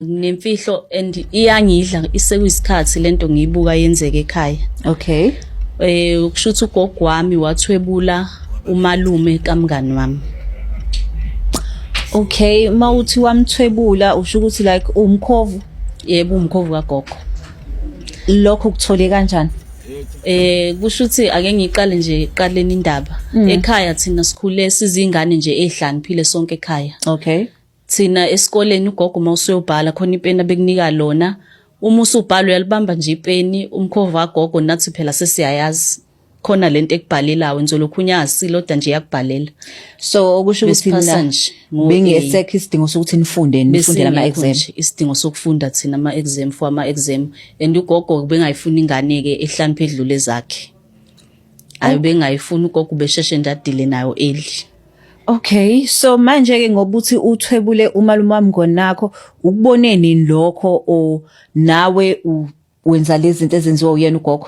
Nemfihlo and iyangidla isekuyisikhathi lento ngiyibuka yenzeka ekhaya. Okay. Ukushuthi ugogo wami wathwebula umalume kamngani wami. Okay, mawuthi wamthwebula usho ukuthi like umkhovu. Yebo, umkhovu kagogo. Lokho kuthole kanjani? Kusho ukuthi ake ngiqale nje eqaleni indaba. Ekhaya thina sikhule sizingane nje ehlaniphile sonke ekhaya. Okay. Thina esikoleni ugogo mawusuyobhala khona ipeni abekunika lona. Uma usubhala uyalibamba nje ipeni, umkhovu kagogo nathi phela sesiyayazi. Khona lento ekubhalelayo nizolokhu unyasilo nje yakubhalela. So okusho ukuthi mina bengesekho isidingo sokuthi nifunde ama exam. Isidingo sokufunda thina ama exam for ama exam and ugogo bengayifuna ingane ke ehlaniphe edlule zakhe. Ayebengayifuna ugogo besheshe ndadile nayo early. Okay, so manje ke ngoba uthi uthwebule umalume wami ngonakho ukubone nini lokho o nawe wenza lezi zinto ezenziwa uyena ugogo?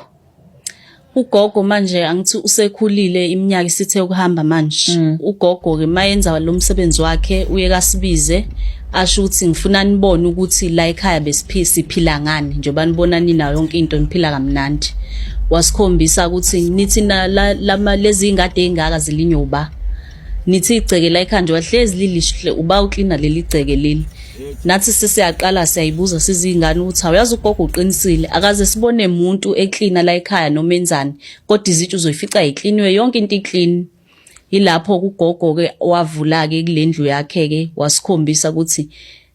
Ugogo manje angithi usekhulile iminyaka isithe ukuhamba manje. Ugogo ke mayenza lo msebenzi wakhe uye kasibize asho ukuthi ngifuna nibone ukuthi la ekhaya besiphila ngani njengoba nibona nina yonke into niphila kamnandi. Wasikhombisa ukuthi nithi lezi ingade ezingaka zilinyoba. Nithi igceke la ekhaya nje wahlezi lilihle uba uklina leli igceke leli. Nathi sesiyaqala siyayibuza sizingane ukuthi awuyazi ugogo uqinisile akaze sibone umuntu eklina la ekhaya noma enzani kodwa izitshu uzoyifica ikliniwe yonke into iklini. Ilapho ugogo ke wavula ke kulendlu yakhe ke wasikhombisa ukuthi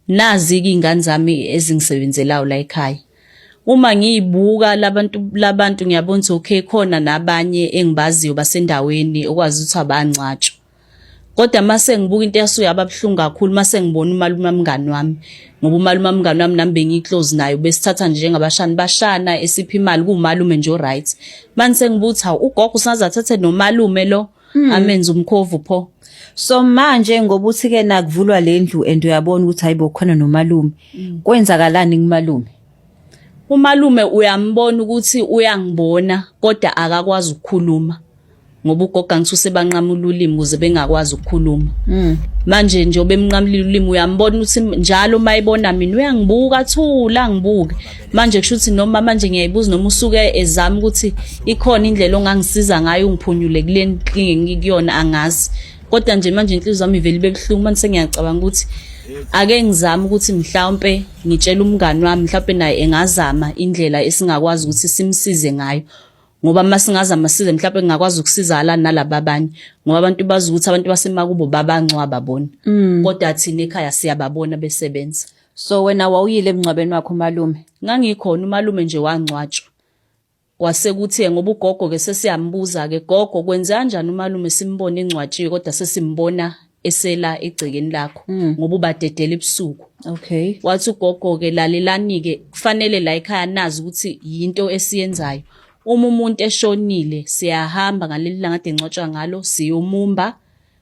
nazi ke ingane zami ezingisebenzelayo la ekhaya. Uma ngiyibuka labantu ngiyabona ukuthi okay khona nabanye engibaziyo basendaweni okwazi ukuthi abancwatsho. Kodwa mase ngibuka into yasuya ababhlungu kakhulu mase ngibona umalume wamngani wami ngoba umalume wamngani wami nami bengiclose nayo besithatha nje njengabashani bashana esiphi imali kuumalume nje right. Manje ngibuthi ugogo usaza thathe nomalume lo amenza umkhovu pho. So manje ngoba uthi ke nakuvulwa lendlu and uyabona ukuthi hayibo khona nomalume kwenzakalani kumalume? Umalume uyambona ukuthi uyangibona kodwa akakwazi ukukhuluma. Ngoba ugogo angithi usebanqamula ulimi ukuze bengakwazi ukukhuluma. Manje nje obemnqamula ulimi uyambona ukuthi njalo mayibona mina uyangibuka thula ngibuke. Manje kusho ukuthi noma manje ngiyayibuza noma usuke ezama ukuthi ikhona indlela ongangisiza ngayo ungiphunyule kule nkinga ngikuyona angazi. Kodwa nje manje inhliziyo yami ivele bebuhlungu manje sengiyacabanga ukuthi ake ngizame ukuthi mhlawumbe ngitshela umngani wami mhlawumbe naye engazama indlela esingakwazi ukuthi simsize ngayo. Ngoba masingazama size mhlawumbe ngingakwazi ukusiza ala nalabo abanye ngoba abantu bazi ukuthi abantu basemakubo babangcwaba bona kodwa thina ekhaya siyababona besebenza. So wena wawuyile emncwabeni wakho umalume? Ngangikhona umalume nje wangcwatshwa. Wasekuthi ngoba ugogo ke sesiyambuza ke gogo kwenza kanjani umalume simbone encwatshiwe kodwa sesimbona esela egcekeni lakho ngoba ubadedela ebusuku. Okay. Wathi ugogo ke lalelani ke kufanele la ekhaya nazi ukuthi yinto esiyenzayo. Uma umuntu eshonile siyahamba ngaleli langa ade ngcotshwa ngalo siyomumba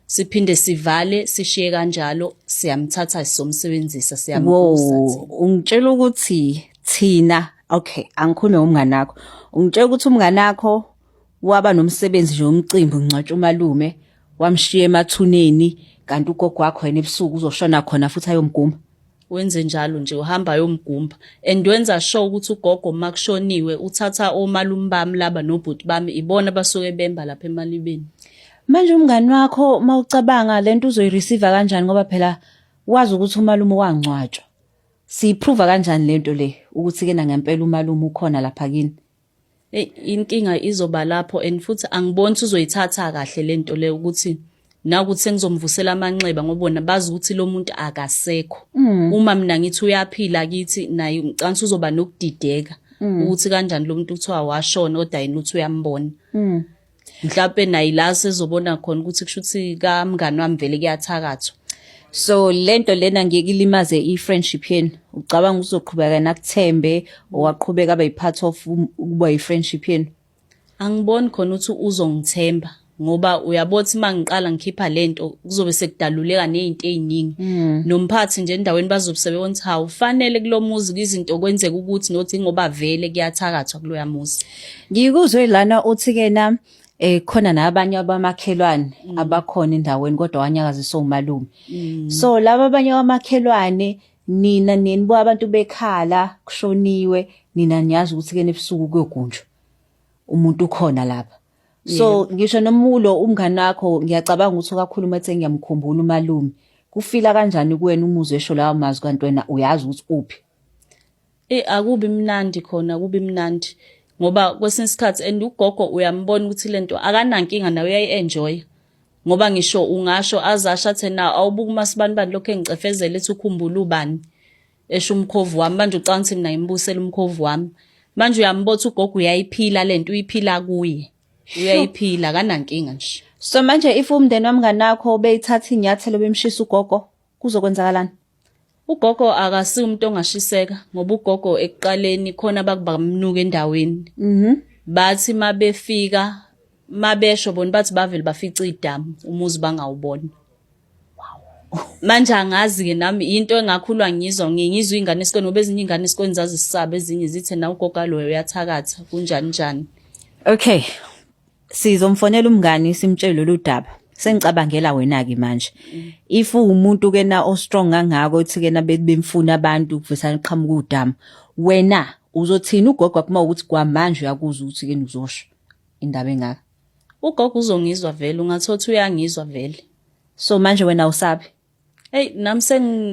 siphinde sivale sishiye kanjalo siyamthatha sisomsebenzisa siyamkhuza. Ungitshela ukuthi thina okay angikhuluma umngane wakho. Ungitshela ukuthi umngane wakho waba nomsebenzi nje umcimbi ngcwatsha umalume wamshiya emathuneni kanti ugogo wakho yena ebusuku uzoshona khona futhi ayomguma. Wenze njalo nje uhamba yomgumba and wenza sure ukuthi ugogo makushoniwe uthatha omalume bami laba nobhuti bami ibona basuke bemba lapha emalibeni. Manje umngani wakho mawucabanga lento uzoyireceive kanjani ngoba phela wazi ukuthi umalume wangcwatshwa. Siyiprove kanjani lento le ukuthi ke na ngempela umalume ukhona lapha kini? Inkinga izoba lapho and futhi angiboni ukuthi uzoyithatha kahle lento le ukuthi nakuthi sengizomvusela amanxeba ngoba bona bazi ukuthi lo muntu akasekho. Uma mina ngithi uyaphila kithi naye ngicanga uzoba nokudideka ukuthi kanjani lo muntu kuthiwa washona kodwa yena uthi uyambona. Mhlawumbe naye la sezobona khona ukuthi kushuthi kamngani wami vele kuyathakathwa. So lento lena ngeke ilimaze i-friendship yenu. Ucabanga uzoqhubeka nakuthembe owaqhubeka abe part of ukuba i-friendship yenu? Angiboni khona ukuthi uzongithemba. Ngoba uyabothi mangiqala ngikhipha lento kuzobe sekudaluleka nezinto eziningi nomphathi nje endaweni bazobesebona ukuthi hawu fanele kulomuzi izinto kwenzeka ukuthi nothi ngoba vele kuyathakathwa kuloya muzi. Ngikuzwe lana uthi ke na khona nabanye abamakhelwane abakhona endaweni kodwa wanyakazisa umalume. So laba abanye abamakhelwane nina nibo abantu bekhala kushoniwe nina niyazi ukuthi-ke nebusuku kuyogunjwa umuntu ukhona lapha. So ngisho nomulo umngani wakho ngiyacabanga ukuthi kakhuluma ethi ngiyamkhumbula umalume. Kufila kanjani kuwena umuzwe esho lawo mazwi kanti wena uyazi ukuthi uphi? Akubi mnandi khona, akubi mnandi. Ngoba kwesinye isikhathi and ugogo uyambona ukuthi lento akanankinga nawe uyayi-enjoy. Ngoba ngisho ungasho azasho athe na awubuka uMasibani lokho engicefezela ethi ukhumbula ubani esho umkhovu wami manje ucanga ukuthi mina ngimbusela umkhovu wami. Manje uyambotha ugogo uyayiphila lento uyiphila kuye. Uyayiphila kanankinga nje. So manje if umndeni wamngani wakho beyithatha inyathelo bemshisa ugogo kuzokwenzakalani? Ugogo akasi umuntu ongashiseka ngoba ugogo ekuqaleni khona bakubamnuka endaweni. Bathi mabefika mabesho bona bathi bavele bafica idamu umuzi bangawubona. Manje angazi-ke nami into engakhulwa ngizwa ingane esikoleni ngoba ezinye ingane esikoleni zazisisaba ezinye zithi na ugogo loyo uyathakatha kunjani njani. Okay. Sizomfonela umngani simtshele lolu daba. Sengicabangela wena-ke manje. If umuntu ke na o strong kangako ethi ke na bemfuna abantu kuvesana qhamuka udamu. Wena uzothina ugogo kuma ukuthi kwamanje uyakuzwa ukuthi ke uzosho indaba engaka. Ugogo uzongizwa vele ungathothi uyangizwa vele. So manje wena usabi? Nami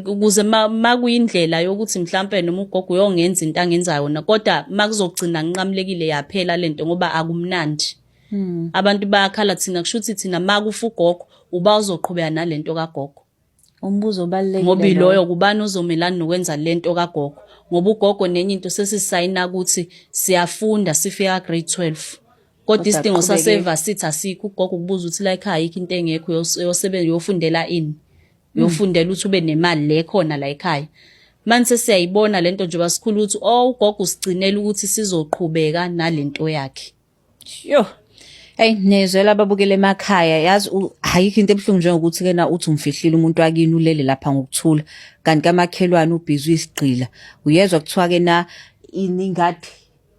ukuze makuyindlela yokuthi mhlambe noma ugogo uyongenza into angenzayo na kodwa makuzogcina nqamlekile yaphela lento ngoba akumnandi. Abantu bayakhala thina kushuthi thina makufa ugogo uba uzoqhubeka nalento kagogo. Umbuzo obalekile ngoba iloyo kubani uzomelana nokwenza lento kagogo ngoba ugogo nenye into sesisayina ukuthi siyafunda sifika grade 12 kodwa isidingo saseva sithi asikho ugogo kubuza ukuthi la ekhaya ikho into engekho yosebenza yofundela ini yofundela ukuthi ube nemali le khona la ekhaya. Manje siyayibona lento nje basikhulu ukuthi ugogo usigcinela ukuthi sizoqhubeka nalento yakhe. Yo. Hey nezwela ababukele emakhaya yazi ayikho into ebhlungu njengokuthi ke na uthi umfihlile umuntu wakini ulele lapha ngokuthula kanti kamakhelwane ubhizi isigqila uyezwa kuthiwa ke na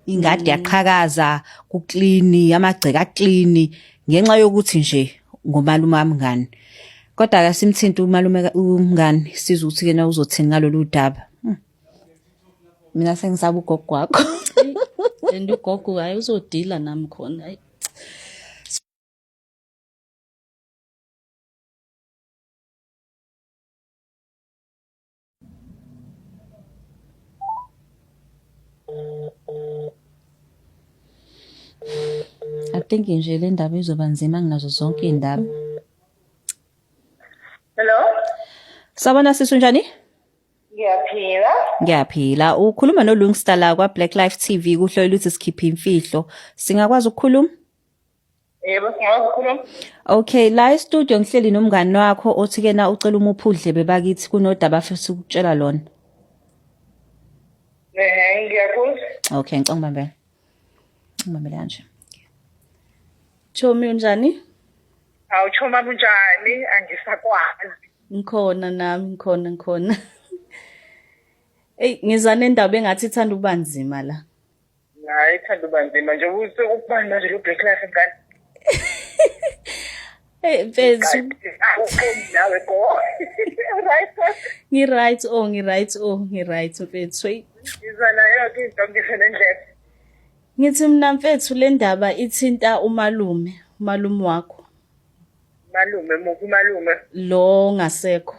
ingadi yaqhakaza kuklini amagceke aklini ngenxa yokuthi nje ngomalume amngani. Kodwa akasimthinta umalume umngani siza ukuthi ke na uzothini ngalolu daba. Mina sengisaba ugogo wakho. And ugogo hayi uzodila nami khona. I think nje le ndaba izoba nzima nginazo zonke indaba. Hello? Sabona sisi njani? Ngiyaphila. Ukhuluma noLungstar la kwa Black Life TV kuhlelo ukuthi sikhiphe imfihlo. Singakwazi ukukhuluma? Yebo, singakwazi ukukhuluma. Okay, la e-studio ngihleli nomngani wakho othi ke na ucela umuphudlebe bakithi kunodaba afisa ukutshela lona. Ngiyakuzwa. Okay, ngicela ngibambele kanje. Chomi unjani? Awuchoma bunjani angisakwazi. Ngikhona nami ngikhona. Ngiza nendaba engathi ithanda ukuba nzima la. Hayi ithanda ukuba nzima nje ukubani manje lo Black Life ngani? Mfethu. Nawe go. Right. Ngi-right mfethu. Izana yonke into ngisho nendlela. Ngithi mina mfethu le ndaba ithinta umalume wakho. Malume muphi malume? Lo ngasekho.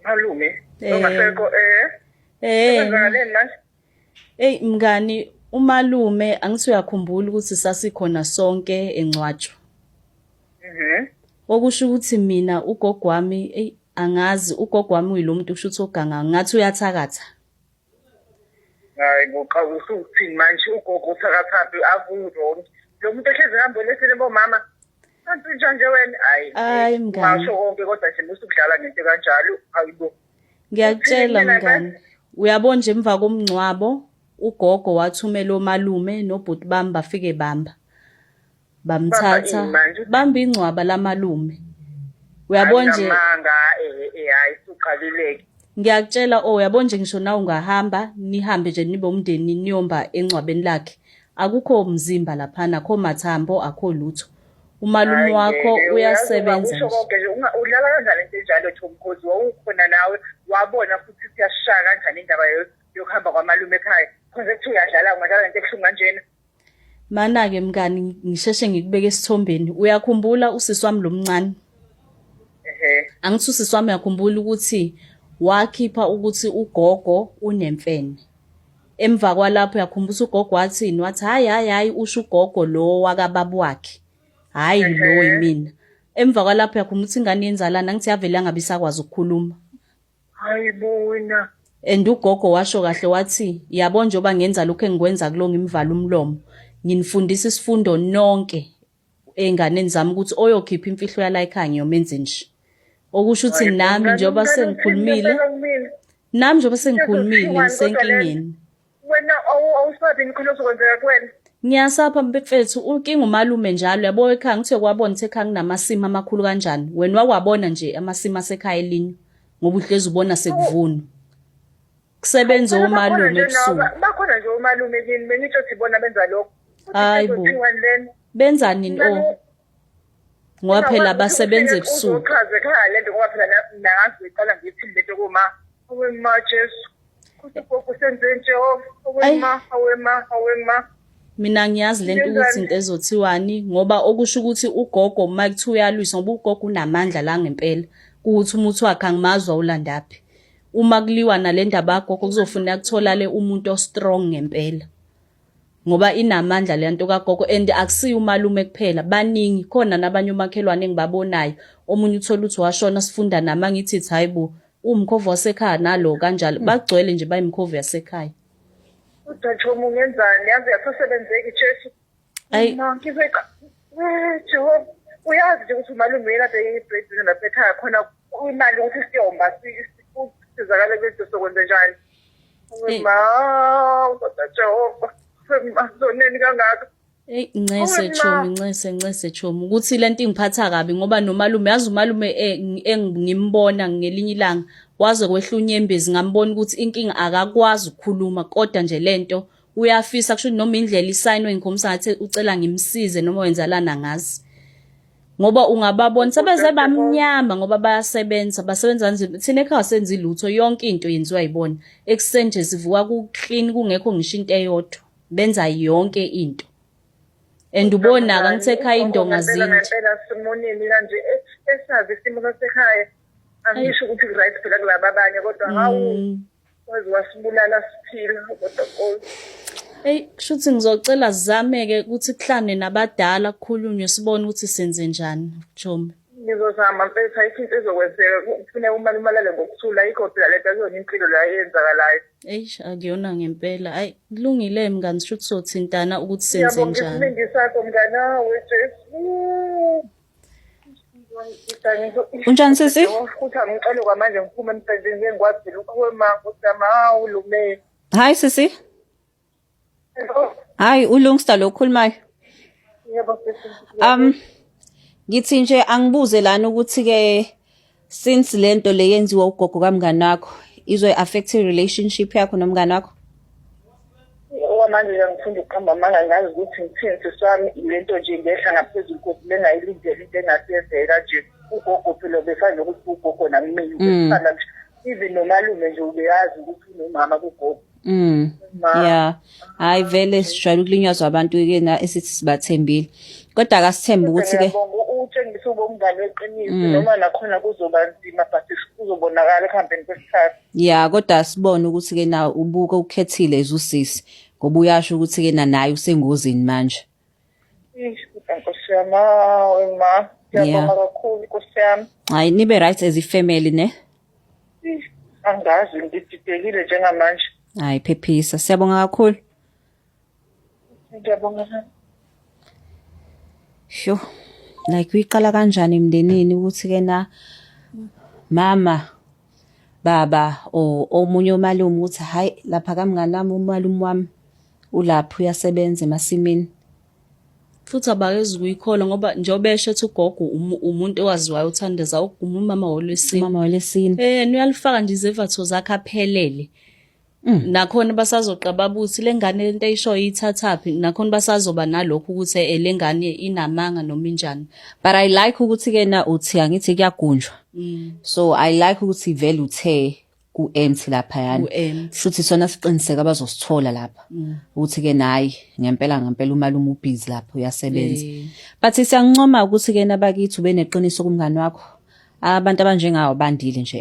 Malume ongasekho Kwenzakaleni manje? Mngani umalume angithi uyakhumbula ukuthi sasikhona sonke encwatshwa. Okusho ukuthi mina ugogo wami angazi ugogo wami uyilomuntu kusho ukuthi oganga ngathi uyathakatha. Hayi ngoqawusa ukuthini manje ugogo uthakathapi akuwrong. Lo muntu ehlezi hambo lesele bomama. Kanti nje wena hayi mngani. Masho konke kodwa nje musukudlala ngento kanjalo ayibo. Ngiyakutshela mngani. Uyabona nje emva komncwabo ugogo wathumela omalume nobhuti bami bafike bamthatha bamba ingcwaba lamalume. Uyabona nje hayi suqalileke. Ngiyakutshela uyabona nje ngisho na ungahamba nihambe nje nibe umndeni niyomba engcwabeni lakhe akukho umzimba lapha nakho mathambo akho lutho. Umalume wakho uyasebenza nje. Udlala kanjani into enjalo Thomkhozi wawukhona nawe wabona futhi siyashaya kanjani indaba yokuhamba kwamalume ekhaya konke kuthiwa uyadlala ungadlala into ebuhlungu kanjena. Mana-ke mngani ngisheshe ngikubeke esithombeni. Uyakhumbula usisi wami lo mncane? Angithi usisi wami uyakhumbula ukuthi wakhipha ukuthi ugogo unemfene. Emva kwalapho uyakhumbula ugogo wathini? Wathi hayi usho ugogo lo wakababa wakhe. Hayi lo yimina. Emva kwalapho uyakhumbula ukuthi ingane yenzalana ngithi yavele angabe isakwazi ukukhuluma. Hayi bona. And ugogo washo kahle wathi yabo njoba ngenza lokho engikwenza kulo ngimvala umlomo. Nginifundisa isifundo nonke enganeni zami ukuthi oyokhipha imfihlo yala ekhaya ngiyomenza nje. Okusho ukuthi nami njoba sengikhulumile senkingeni. Wena awusabi ngikhona ozokwenzeka kuwena. Ngiyasapha mfethu unkinga umalume njalo yabo ekhaya ngithe kwabona ukuthi ekhaya kunamasimo amakhulu kanjani. Wena wakwabona nje amasimo asekhaya elinye ngoba uhlezi ubona sekuvuna. Kusebenza umalume ebusuku. Bakhona nje umalume kini bengithi sibona benza lokho. Hayibo. Benza nini ngoba phela basebenza ebusuku. Uchaze ekhaya lento ngoba phela nangazi uyiqala ngithi lento kuma awema Jesu. Kusepoku senze nje awema. Mina ngiyazi lento ukuthi into ezothiwani ngoba okusho ukuthi ugogo uma kuthiwa uyalwisa ngoba ugogo unamandla la ngempela ukuthi umuthi wakhe angimazwa ulandaphi. Uma kuliwa nalendaba yagogo kuzofuneka kutholale umuntu ostrong ngempela. Ngoba inamandla lento kagogo and akusiyo umalume kuphela baningi khona nabanye umakhelwane engibabonayo omunye uthola ukuthi washona sifunda nama ngithi hayibo umkhovu wasekhaya nalo kanjalo bagcwele nje bayimkhovu yasekhaya. Udathi ungenzani yazi yasebenzeki Jesu. Ngizeka Jehova uyazi nje ukuthi umalume yena eyibreadwinner lapha ekhaya khona imali ukuthi siyomba sizakale kwezinto sokwenza njani. Jehova zoneni kangaka. Ncese chomi ukuthi lento ingiphatha kabi ngoba nomalume yazi umalume engimbona ngelinye ilanga waze kwehla unyembezi ngambona ukuthi inkinga akakwazi ukukhuluma kodwa nje lento uyafisa kusho noma indlela isayinwe ngikhombisa ngathi ucela ngimsize noma wenzalana ngazi ngoba ungababona sebeze bamnyama ngoba basebenza nzima thina ekhaya senza lutho yonke into yenziwa yibona ekseni sivuka ku clean kungekho ngisho into eyodwa benza yonke into and ubona ka ngithe ekhaya indonga zinto ngempela simonini kanje esazi isimo sasekhaya angisho ukuthi right phela kulaba abanye kodwa hawu wazi wasibulala siphila kodwa kushuthi ngizocela sizameke ukuthi kuhlane nabadala kukhulunywe sibone ukuthi senze njani Jomi. Ngizozama mfethu ayikho into ezokwenzeka kufuneka umalume alale ngokuthula ayikho phela lento azona impilo la eyenzakalayo. Akuyona ngempela. Hayi kulungile mngani sho ukuthi sothintana ukuthi senze njani. Ngiyabonga ngisakho mngana weJesu. Unjani sisi? Futhi angicela kwamanje ngiphume emsebenzini ngengikwazi lokho kwemango sama ulume. Hi sisi. Hayi ulungisa lo khulumayo. Yebo sisi. Ngithi nje angibuze lana ukuthi ke since lento le yenziwa ugogo kamngani wakho izo affect relationship yakho nomngani wakho. Manje ngifunda ukuhamba manga ngazi ukuthi ngithini sisami lento nje ngehla ngaphezulu kodwa lengayilindele into engasenzeka nje ugogo phela befana ukuthi ugogo nami ukufana nje even nomalume nje ubeyazi ukuthi unomama kugogo. Yeah. Hayi vele sijwayele ukulinyazwa abantu ke na esithi sibathembile. Kodwa akasithembe ukuthi ke utshengisa ubomngane weqiniso noma nakhona kuzoba nzima but kuzobonakala ekuhambeni kwesikhathi. Yeah, kodwa sibone ukuthi ke na ubuke ukhethile ezusisi ngoba uyasho ukuthi ke na naye usengozini manje. Nkosi yami, wema, ngiyabonga kakhulu Nkosi yami. Hayi nibe right as ifamily ne? Angazi ngididekile njengamanje. Hayi phephisa siyabonga kakhulu. Ngiyabonga. Sho. Like uyiqala kanjani emndenini ukuthi ke na mama baba omunye umalume uthi hayi lapha kamngani nami umalume wami ulapha uyasebenza emasimini futhi abakezi kuyikhola ngoba njengoba esho ethi ugogo umuntu owaziwayo uthandeza umama wolesini uyalifaka nje izevatho zakhe aphelele nakhona basazoqaba ukuthi lengane lento eyisho yithathaphi nakhona basazoba nalokho ukuthi lengane inamanga noma injani. But I like ukuthi ke na uthi angithi kuyagunjwa so I like ukuthi vele uthe ku-empty laphayana. Ku-empty. Shuthi sona siqiniseka abazosithola lapha. Ukuthi-ke nayi ngempela umalume ubhizi lapho uyasebenza. But siyangincoma ukuthi-ke nabakithi ube neqiniso kumngani wakho. Abantu abanjengawo bandile nje.